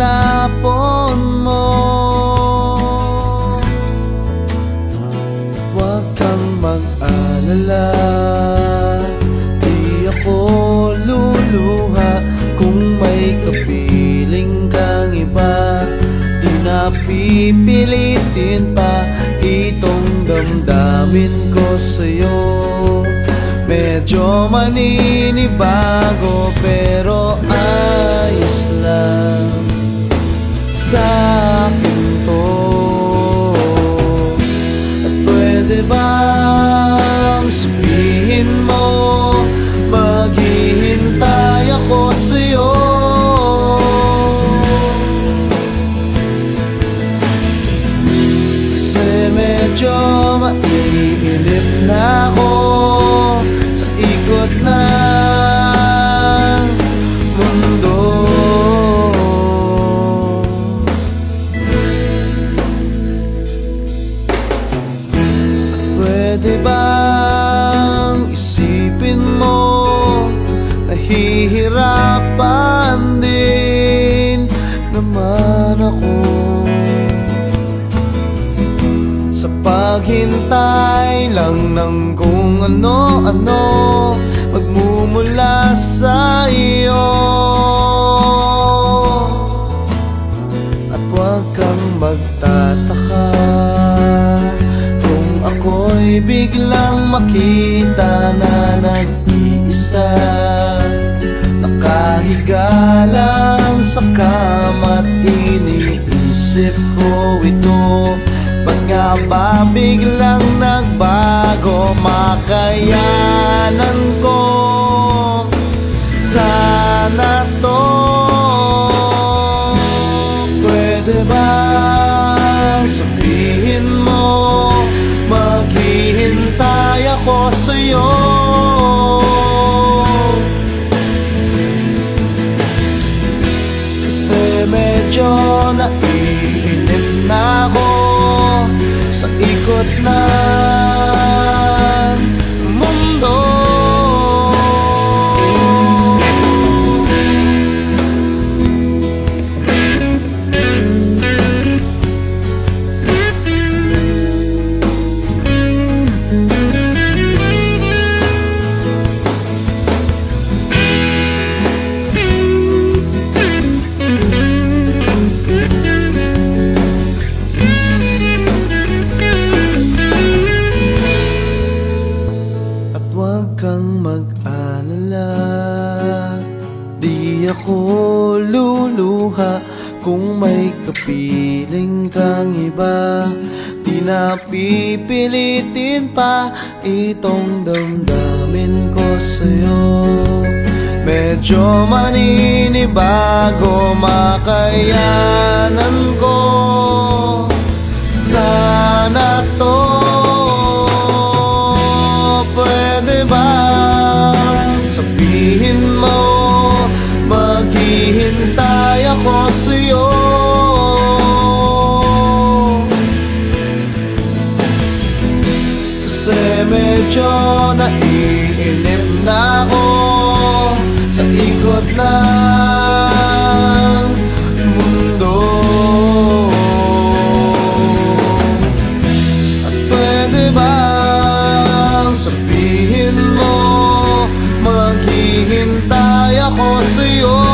itapon mo. Huwag kang mag-alala, di ako luluha. Kung may kapiling kang iba, di na pipilitin pa itong damdamin ko sa'yo. Medyo maninibago pero ayos lang sa akin to. At pwede bang sabihin mo, maghihintay ako sa'yo. Kasi medyo maiinip na ako sa ikot ng mundo. Pwede bang isipin mo, nahihirapan din naman ako sa paghintay lang ng kung ano-ano magmumula sa iyo. At huwag kang magtataka kung ako'y biglang makita na nag-iisa, nakahiga lang sa kama't iniisip ko ito. Ba't nga ba biglang nagbago? Makayanan ko sana to. Pwede ba sabihin mo, maghihintay ako sa'yo. Kasi medyo naiinip na ako sa ikot ng mundo. Huwag kang mag-alala, di ako luluha. Kung may kapiling kang iba, di na pipilitin pa itong damdamin ko sa'yo. Medyo maninibago, makayanan ko sana to. Pwede ba sabihin mo, maghihintay ako sa'yo. Kasi medyo naiinip na ako sa ikot ng mundo. At pwede ba sabihin mo, maghihintay ako sa'yo.